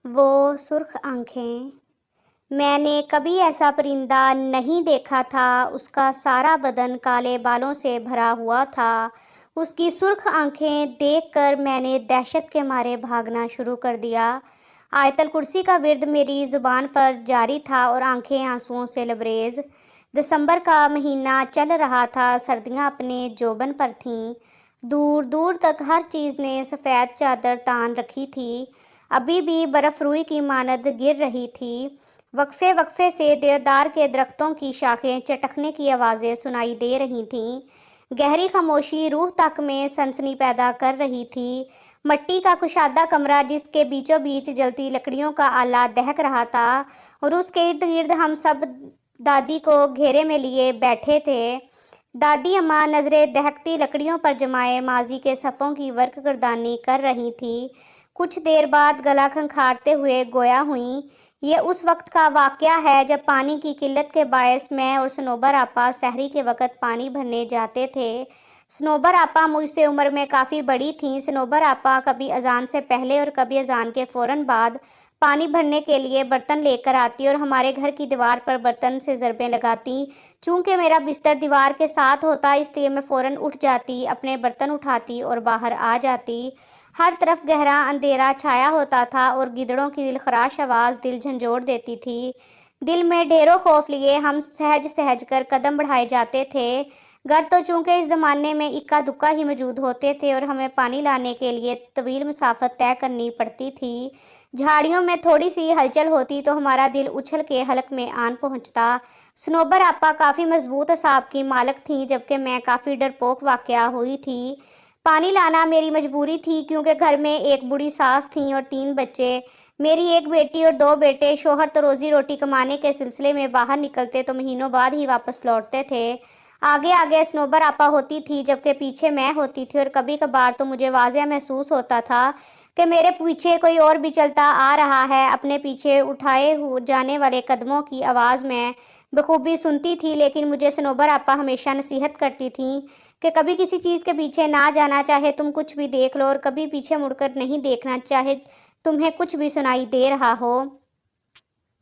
وہ سرخ آنکھیں۔ میں نے کبھی ایسا پرندہ نہیں دیکھا تھا۔ اس کا سارا بدن کالے بالوں سے بھرا ہوا تھا۔ اس کی سرخ آنکھیں دیکھ کر میں نے دہشت کے مارے بھاگنا شروع کر دیا۔ آیت الکرسی کا ورد میری زبان پر جاری تھا اور آنکھیں آنسوؤں سے لبریز۔ دسمبر کا مہینہ چل رہا تھا۔ سردیاں اپنے جوبن پر تھیں۔ دور دور تک ہر چیز نے سفید چادر تان رکھی تھی۔ ابھی بھی برف روئی کی مانند گر رہی تھی۔ وقفے وقفے سے دیودار کے درختوں کی شاخیں چٹکنے کی آوازیں سنائی دے رہی تھیں۔ گہری خاموشی روح تک میں سنسنی پیدا کر رہی تھی۔ مٹی کا کشادہ کمرہ جس کے بیچوں بیچ جلتی لکڑیوں کا آلہ دہک رہا تھا اور اس کے ارد گرد ہم سب دادی کو گھیرے میں لیے بیٹھے تھے۔ دادی اماں نظریں دہکتی لکڑیوں پر جمائے ماضی کے صفوں کی ورق گردانی کر رہی تھی۔ کچھ دیر بعد گلا کھنکھارتے ہوئے گویا ہوئیں، یہ اس وقت کا واقعہ ہے جب پانی کی قلت کے باعث میں اور صنوبر آپا سحری کے وقت پانی بھرنے جاتے تھے۔ صنوبر آپا مجھ سے عمر میں کافی بڑی تھیں۔ صنوبر آپا کبھی اذان سے پہلے اور کبھی اذان کے فوراً بعد پانی بھرنے کے لیے برتن لے کر آتی اور ہمارے گھر کی دیوار پر برتن سے ضربیں لگاتی۔ چونکہ میرا بستر دیوار کے ساتھ ہوتا اس لیے میں فوراً اٹھ جاتی، اپنے برتن اٹھاتی اور باہر آ جاتی۔ ہر طرف گہرا اندھیرا چھایا ہوتا تھا اور گیدڑوں کی دلخراش آواز دل جھنجھوڑ دیتی تھی۔ دل میں ڈھیروں خوف لیے ہم سہج سہج کر قدم بڑھائے جاتے تھے۔ گھر تو چونکہ اس زمانے میں اکا دکا ہی موجود ہوتے تھے اور ہمیں پانی لانے کے لیے طویل مسافت طے کرنی پڑتی تھی۔ جھاڑیوں میں تھوڑی سی ہلچل ہوتی تو ہمارا دل اچھل کے حلق میں آن پہنچتا۔ صنوبر آپا کافی مضبوط اعصاب کی مالک تھیں جبکہ میں کافی ڈرپوک واقع ہوئی تھی۔ پانی لانا میری مجبوری تھی کیونکہ گھر میں ایک بوڑھی ساس تھیں اور 3 بچے، میری ایک بیٹی اور 2 بیٹے۔ شوہر تو روزی روٹی کمانے کے سلسلے میں باہر نکلتے تو مہینوں بعد ہی واپس لوٹتے تھے۔ آگے آگے صنوبر آپا ہوتی تھی جبکہ پیچھے میں ہوتی تھی اور کبھی کبھار تو مجھے واضح محسوس ہوتا تھا کہ میرے پیچھے کوئی اور بھی چلتا آ رہا ہے۔ اپنے پیچھے اٹھائے جانے والے قدموں کی آواز میں بخوبی سنتی تھی، لیکن مجھے صنوبر آپا ہمیشہ نصیحت کرتی تھیں کہ کبھی کسی چیز کے پیچھے نہ جانا، چاہے تم کچھ بھی دیکھ لو، اور کبھی پیچھے مڑ کر نہیں دیکھنا چاہے تمہیں کچھ بھی سنائی دے رہا ہو۔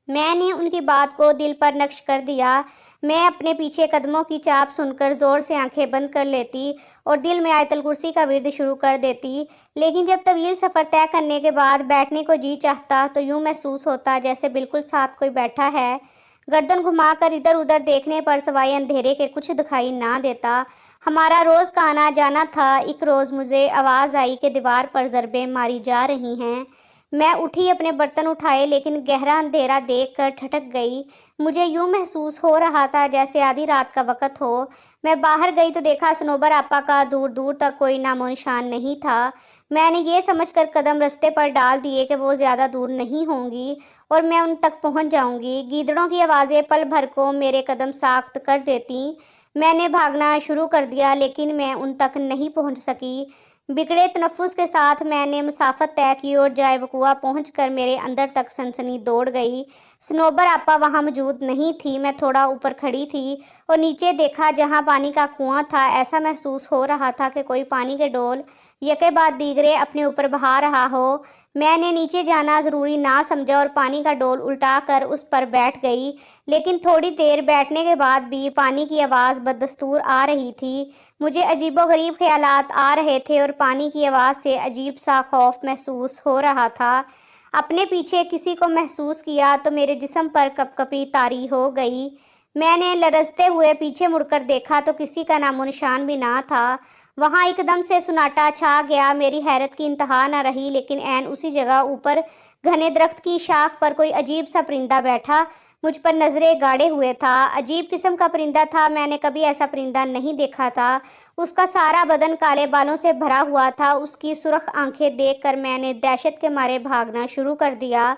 میں نے ان کی بات کو دل پر نقش کر دیا۔ میں اپنے پیچھے قدموں کی چاپ سن کر زور سے آنکھیں بند کر لیتی اور دل میں آیت الکرسی کا ورد شروع کر دیتی۔ لیکن جب طویل سفر طے کرنے کے بعد بیٹھنے کو جی چاہتا تو یوں محسوس ہوتا جیسے بالکل ساتھ کوئی بیٹھا ہے۔ گردن گھما کر ادھر ادھر دیکھنے پر سوائے اندھیرے کے کچھ دکھائی نہ دیتا۔ ہمارا روز کا آنا جانا تھا۔ ایک روز مجھے آواز آئی کہ دیوار پر ضربیں ماری جا رہی ہیں۔ میں اٹھی، اپنے برتن اٹھائے، لیکن گہرا اندھیرا دیکھ کر ٹھٹک گئی۔ مجھے یوں محسوس ہو رہا تھا جیسے آدھی رات کا وقت ہو۔ میں باہر گئی تو دیکھا صنوبر آپا کا دور دور تک کوئی نام و نشان نہیں تھا۔ میں نے یہ سمجھ کر قدم رستے پر ڈال دیے کہ وہ زیادہ دور نہیں ہوں گی اور میں ان تک پہنچ جاؤں گی۔ گیدڑوں کی آوازیں پل بھر کو میرے قدم ساخت کر دیتیں۔ میں نے بھاگنا شروع کر دیا لیکن میں ان تک نہیں پہنچ سکی۔ بگڑے تنفس کے ساتھ میں نے مسافت طے کی اور جائے وقوع پہنچ کر میرے اندر تک سنسنی دوڑ گئی۔ صنوبر آپا وہاں موجود نہیں تھی۔ میں تھوڑا اوپر کھڑی تھی اور نیچے دیکھا جہاں پانی کا کنواں تھا۔ ایسا محسوس ہو رہا تھا کہ کوئی پانی کے ڈول یکے بعد دیگرے اپنے اوپر بہا رہا ہو۔ میں نے نیچے جانا ضروری نہ سمجھا اور پانی کا ڈول الٹا کر اس پر بیٹھ گئی، لیکن تھوڑی دیر بیٹھنے کے بعد بھی پانی کی آواز بدستور آ رہی تھی۔ مجھے عجیب و غریب خیالات آ رہے تھے اور پانی کی آواز سے عجیب سا خوف محسوس ہو رہا تھا۔ اپنے پیچھے کسی کو محسوس کیا تو میرے جسم پر کپ کپی طاری ہو گئی۔ میں نے لرزتے ہوئے پیچھے مڑ کر دیکھا تو کسی کا نام و نشان بھی نہ تھا۔ وہاں ایک دم سے سناٹا چھا گیا۔ میری حیرت کی انتہا نہ رہی، لیکن عین اسی جگہ اوپر گھنے درخت کی شاخ پر کوئی عجیب سا پرندہ بیٹھا مجھ پر نظریں گاڑے ہوئے تھا۔ عجیب قسم کا پرندہ تھا، میں نے کبھی ایسا پرندہ نہیں دیکھا تھا۔ اس کا سارا بدن کالے بالوں سے بھرا ہوا تھا۔ اس کی سرخ آنکھیں دیکھ کر میں نے دہشت کے مارے بھاگنا شروع کر دیا۔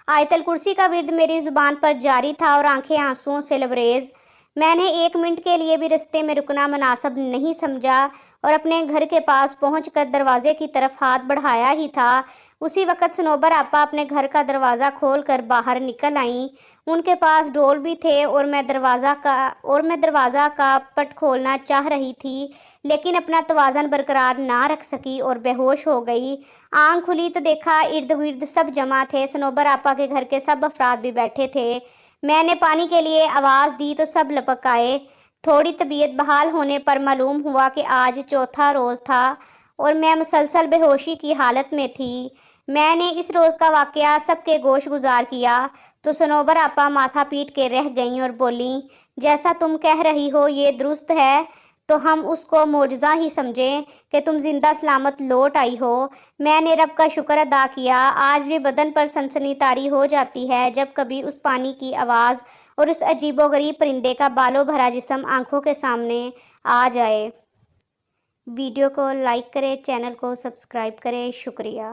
آیت الکرسی کا ورد میری زبان پر جاری تھا اور آنکھیں آنسوؤں سے لبریز۔ میں نے 1 منٹ کے لیے بھی رستے میں رکنا مناسب نہیں سمجھا اور اپنے گھر کے پاس پہنچ کر دروازے کی طرف ہاتھ بڑھایا ہی تھا، اسی وقت صنوبر آپا اپنے گھر کا دروازہ کھول کر باہر نکل آئیں۔ ان کے پاس ڈھول بھی تھے اور میں دروازہ کا پٹ کھولنا چاہ رہی تھی، لیکن اپنا توازن برقرار نہ رکھ سکی اور بے ہوش ہو گئی۔ آنکھ کھلی تو دیکھا ارد گرد سب جمع تھے، صنوبر آپا کے گھر کے سب افراد بھی بیٹھے تھے۔ میں نے پانی کے لیے آواز دی تو سب لپک آئے۔ تھوڑی طبیعت بحال ہونے پر معلوم ہوا کہ آج چوتھا روز تھا اور میں مسلسل بے ہوشی کی حالت میں تھی۔ میں نے اس روز کا واقعہ سب کے گوش گزار کیا تو صنوبر آپا ماتھا پیٹ کے رہ گئیں اور بولیں، جیسا تم کہہ رہی ہو یہ درست ہے تو ہم اس کو معجزہ ہی سمجھیں کہ تم زندہ سلامت لوٹ آئی ہو۔ میں نے رب کا شکر ادا کیا۔ آج بھی بدن پر سنسنی طاری ہو جاتی ہے جب کبھی اس پانی کی آواز اور اس عجیب و غریب پرندے کا بالوں بھرا جسم آنکھوں کے سامنے آ جائے۔ ویڈیو کو لائک کریں، چینل کو سبسکرائب کریں۔ شکریہ۔